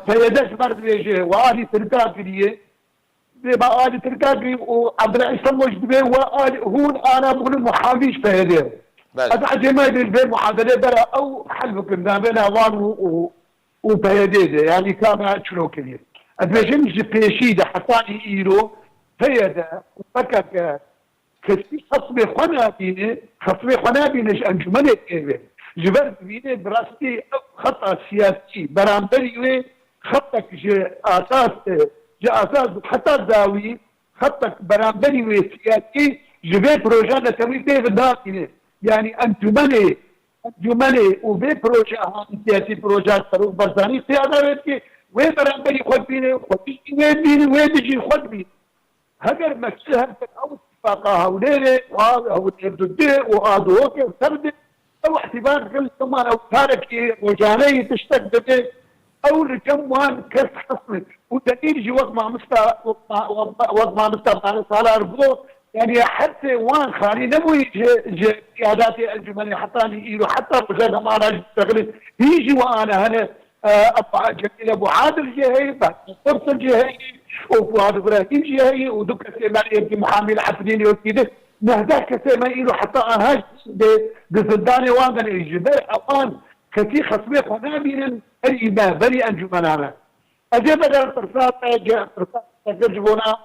فيداش برد بيجي واني تركا كديه بقى آلي تركاكي وعبد العزيز تموش دبي وآلي هون انا بقول محاميش فيدي هذا حاجة ما يدري بين محاضرة برا أو حلف كنا بين أوان وبيديدة يعني كان شنو كذي ادبيجن جبيشي ده حطاني ايرو هيدا فكك كثير خصبي خنابينه خصبي خنابينه انجمنه ايه جبر بينه براستي خطأ سياسي برامبري خطك اساس حتى داوي خطك برامبري سياسي جبه بروجانا تمويل به بالداخل يعني انجمنه وبه بروجا سياسي بروجات صاروخ برزاني قياده ويتي وين برامبري خد بينه وين بيجي خد بينه هجر مسيها او اتفاقها وليله وهذا هو الدين وهذا هو وسرد او احتمال كل كمان او تارك وجاني تشتك به او رجموان كيف حصل ودليل جي وقت ما مستوى صار اربو يعني حتى وان خالي نموي قياداتي الجمالي حطاني ايده حتى رجال ما انا اشتغل يجي وانا هنا جميل ابو عادل جهي بعد فرصه جهي وفؤاد ابراهيم جهي ودك سيمان محامي الحفلين وكذا نهداك سيمان حتى هاش بزنداني وانا الجبال اوان كثير خصمي قنابل الإمام بني أنجمنانا أجيب بدر فرصات جاء فرصات تجربونا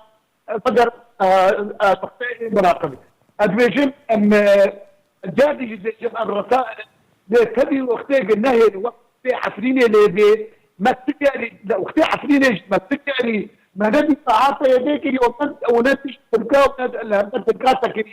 قدر تقطيع مراقبة أدويجم أم جادي جزء الرسائل لكبي وقتي النهي وقت حفريني لبي ما تكاري وقتي حفريني ما تكاري ما نبي تعاطي يديك اليوم أو نتش تركاو تركاتك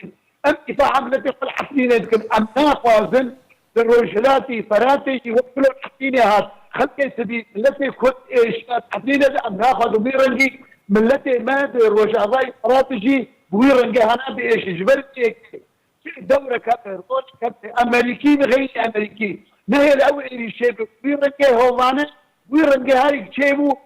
أم إذا عملت في الحفريني أم نافذ الرجلاتي فراتي يوكلوا حفريني هات خلقي سدي التي كنت ايش حفريني أم ناخذ ميرنجي من التي ما الرجاضي فراتجي بويرنجي هنا بإيش جبرتي دورة كبير روش كبير أمريكي غير أمريكي نهي الأول اللي شيبه ويرنجي هو معنا ويرنجي هاي شيبه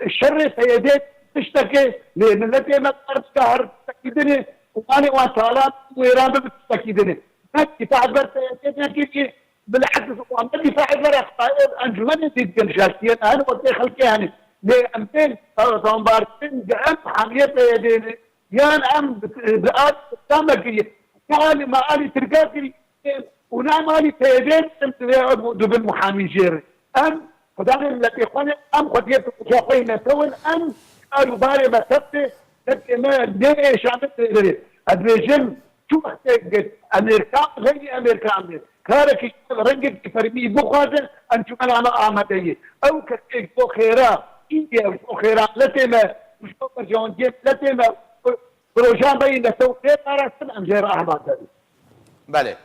الشر سيدات تشتكي لأن التي ما تقرب كهر تستكيدني وأنا وطالات وإيران بتستكيدني ما تعبر سيداتي بالعكس وعملي فاعل ورقة أنجمني تيجي جالسين أنا وطي خلقي يعني لأمثال صاروا بارتين جام حمية سيدين يان أم بقات تامكية كان ما قالي تركاتي ونعم قالي سيدين دبل محامي جيري أم خداني التي خوني أم خديت مشاقين سوين أم قالوا باري ما سبتي لكن ما ليش عملت أدريجن شو احتاجت أمريكا غير أمريكا كارك رنجك فرمي بخاطر أن شو أنا آمدية أو كتيك بخيرا إيه بخيرا لتما مش جون جيب لتما بروجان بين سوقي أرسل أم غير أحمد بله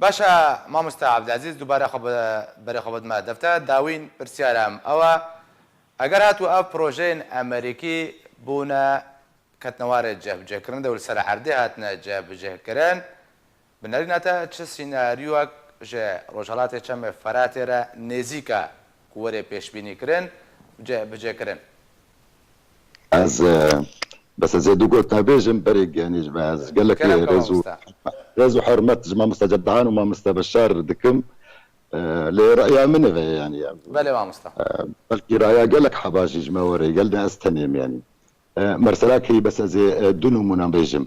باشا ما مستعد عبد العزيز دوباره خبر ما دفته داوين برسيارم أو أجر هاتو أف بروجين أمريكي بونا كتنوار جاب جكرن دول سر عرضي هاتنا جاب جكرن بنريناتا چه سيناريوك جه روجالات چم فراتره نزيكا كوري پیشبینی کرن جاب جكرن از بس زي دوغو تابيجم بريق يعني جماز قال لك رزو حرمت جماعة مستجدعان وما مستبشار دكم لرأيها منه يعني بله ما مستحق بلكي رأيها قال لك حباجي جماوري قال لنا استنيم يعني مرسلاك هي بس زي دونو منابيجم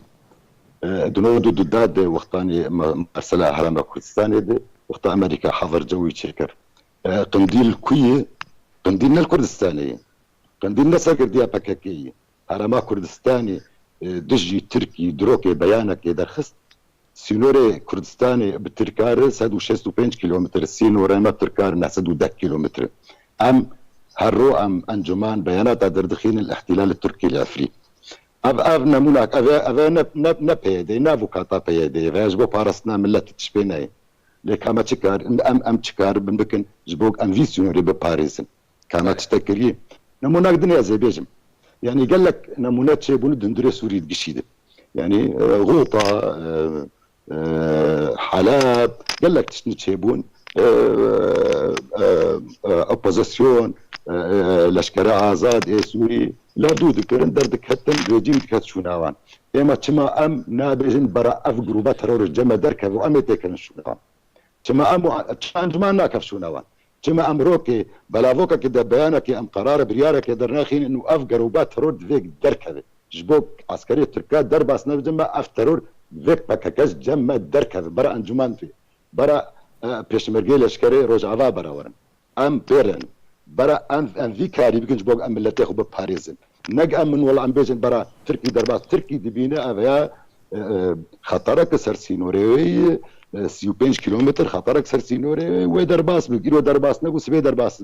دونو دو داد وقتاني مرسلا هرم كردستاني دي وقت أمريكا حظر جوي تشكر قنديل كوي قنديلنا الكردستاني قنديلنا ساكر ديا باكاكي هرم كردستاني دجي تركي دروكي بيانك درخست سينوري كردستاني بالتركار 165 كيلومتر سينوري ما تركار 110 كيلومتر ام هرو ام انجمان بيانات دردخين الاحتلال التركي الافريقي اب نمونك اب نبيدي نافوكاتا بيدي فاجبو بارسنا ملت تشبيناي لك اما تشكار ام تشكار بمكن جبوك ام فيسيونري بباريس كما تشتكري نمونك دنيا زي بيجم يعني قال لك نمونات شيبون دندري سوري تقشيده يعني غوطه حلب قال لك تشني تشيبون اوبوزيسيون لشكرة آزاد سوري لا دود كرن دردك حتى رجيم كتشوناوان اما تشما ام نابجن برا اف جروبات ترور الجمع دركب وام تكن شوناوان تشما ام انجمان ناكف شوناوان تشما ام روكي بلافوكا كده بيانك ام قرار بريارك درناخين انه اف جروبات ترور فيك دركب جبوك عسكريه تركات درباس نبجما اف ترور فيك باكاكاز جمع دركب برا انجمان في برا بيشمرجي لشكري روجعوا برا ورن ام بيرن برا ام في كاري بكنج بوق ام ملتي خو بباريزن نق ام من والله ام بيجن برا تركي درباس تركي دبينا افيا خطرك سرسينوري 35 كيلومتر خطرك سرسينوري ودرباس بقيرو درباس نقو سبي درباس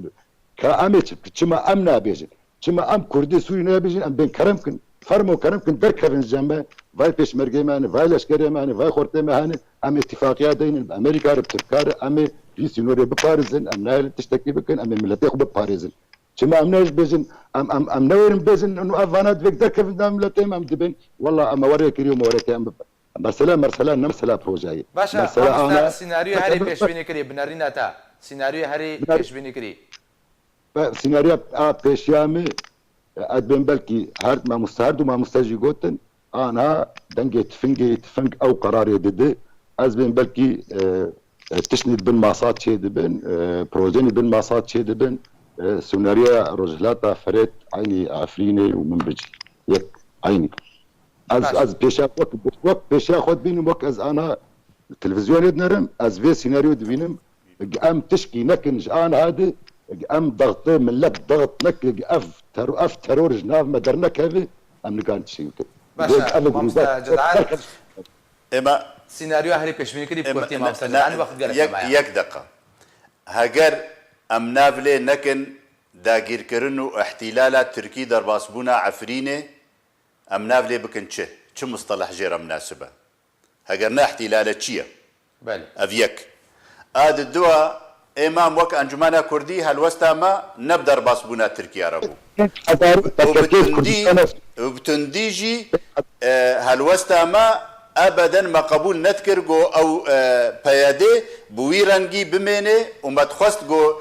كامت كما امنا بيجن كما ام كردي سوري بيجن ام بين كرمكن فرمو كرمكن دركفن جنبه فاي بيشمركي مان فاي لشكري مان فاي خورتي مان ام اتفاقيات دين امريكا بتركار ام في سينوري بباريزن ام نايل تشتكي بكن ام ملتي خو بباريزن كما ام نايش بيجن ام نوير بيجن انه افانات فيك دركفن دام ملتي ام دبن والله ام وريك اليوم وريك ام مرسلا نمسلا بروجاي باشا انا سيناريو هاري پیش بینی کری بنارینا تا سيناريو هاري پیش بینی کری سيناريو پیشیامه ادبن بلكي هارد ما مستهرد وما مستجي قوتن انا دنجت فنج او قرار يدد ازبن بلكي تشند بن ماسات شي دبن بروجيني بن ماسات شي دبن سيناريو رجلاتا فريت عيني عفريني ومن بجي يك عيني از پیشا وقت پیشا خود بینم وقت از انا التلفزيون يدنرم از في سيناريو دبينم ام تشكي نكنج انا هذا ام ضغط من لك ضغط نك اف ترور جناف ما درناك هذا ام نكان تشي باشا مامستا جدعان اما سيناريو هاري پیش بینی کری بکورتی مامستا جدعان وقت گرفت معايا يك دقة هاجر ام نافلي نكن داگیر کرن و احتلالات تركي درباسبونا عفرينه ام نافلي بكن چه مصطلح جيرا مناسبة هاجرنا احتلالات چيا بله افيك اد الدوا امام وك انجمانا كردي هالوستا ما نبدر باسبونا تركيا ربو وبتنديجي هالوستا ما ابدا ما قبول نذكر جو او بيادي بويرانجي بمينه وما تخست جو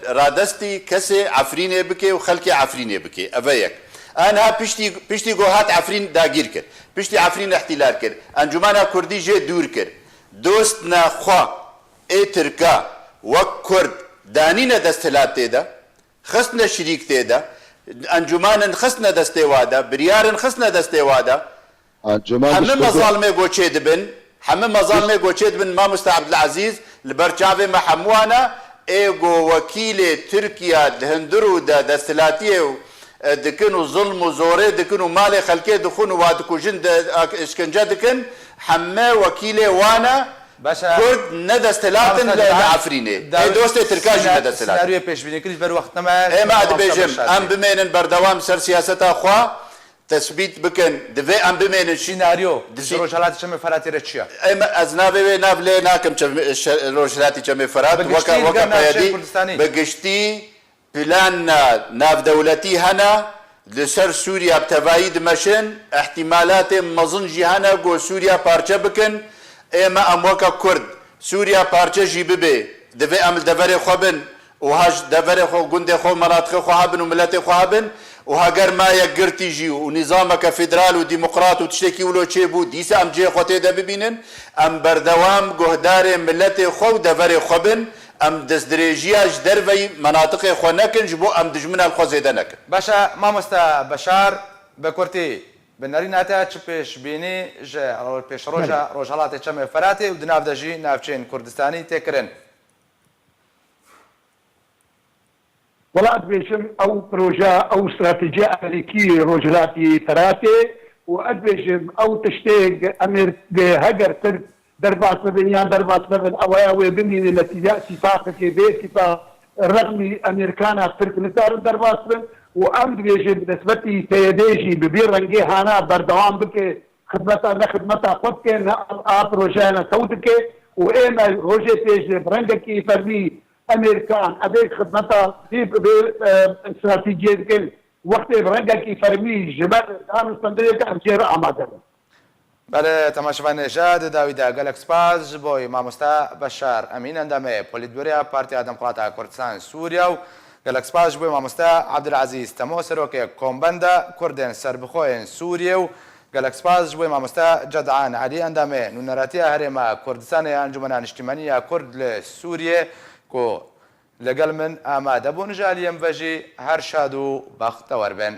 رادستي كسي عفريني بكي وخلكي عفريني بكي افيك انا بيشتي جو هات عفرين داگير كر بيشتي عفرين احتلال كر انجمانا كردي جي دور كر دوستنا خوا اي تركا وك كرد دانينا دستلات تيدا خصنا شريك تيدا انجمانا خصنا دستيوادا بريارن خصنا دستيوادا حمم مظالمه گوچه دبن حمم مظالمه گوچه دبن ما مستعبد العزيز لبرچاوي محموانا ايغو وكيل تركيا دهندرو دا دستلاتيه دكنو ظلم وزوري دكنو مالي خلكي دخونو وادكو جند اشكنجا دكن حما وكيلي وانا باشا كرد ندستلاتن لعفريني اي دوستي تركاجي ندستلاتن سيناريو پیش بینی کریش بر وقت نما اي ما عاد بيجم ام بمينن بردوام سر سياستا اخوا تثبيت بكن دفي ام بمينن سيناريو روجالات چم فراتي رچيا اي ما ازنابي نابلي ناكم روجالاتي چم فرات وكا بيدي بقشتي بلان ناف دولتي هنا لسر سوريا بتفايد مشن احتمالات مظنجي هنا جو سوريا بارچه بكن اما اموكا كرد سوريا بارچه جي ببي دفي امل دفري خوبن وهاج دفري خو گند خو مناطق خو هابن وملتي خو هابن وهاجر ما يقرتي جي ونظامك فيدرال وديمقراط وتشتكي ولو تشيبو ديس ام جي خوتي ده ببينن ام بردوام جهدار ملتي خو دفري خوبن ام دزدريجياج درفي مناطق خو نكن جبو ام دجمنا الخو زيدنك باشا مامستا بشار بكورتي بناريناتا چپش بيني جا رول پیش روجا روجالات چم فراتي ودناف دجي نافچين كردستاني تكرن ولا ادبيشم او بروجا او استراتيجيه امريكيه روجلاتي فراتي وادبيشم او تشتيق امير هجر ترك دربات ببنيان دربات ببن اوياوي بني التي اتفاق في بيت رغم امريكانا ترك نتار دربات بن وامد بيجي بنسبتي سيديجي ببيرنجي هانا بردوام بك خدمتا قد كان بروجانا سودك وايما روجي تيجي برنجكي فرمي امريكان ابيك خدمتا في استراتيجيه كل وقت برنجكي فرمي جبل كان صندوق امجير اماده بله تماشاوان نژاد داویدا گەلک سپاس بۆی مامۆستا بەشار ئەمین ئەندامەیە پۆلیتبیۆریا پارتیا دەموکراتە کوردستان سووریا و گەلک سپاس بۆی مامۆستا عەبدولعەزیز تەمۆ سەرۆکێک کۆمبەندە کوردێن سەربخۆیان سووریە و گەلک سپاس بۆی مامۆستا جەدعان عەلی ئەندامەیە نونەرەتیە هەرێمە کوردستانی ئەنجومەنە نیشتیمانیە کورد لە سووریە کۆ لەگەڵ من ئامادە بۆ نژالی ئەم بەژی هەر شاد و بەختەوەر بن.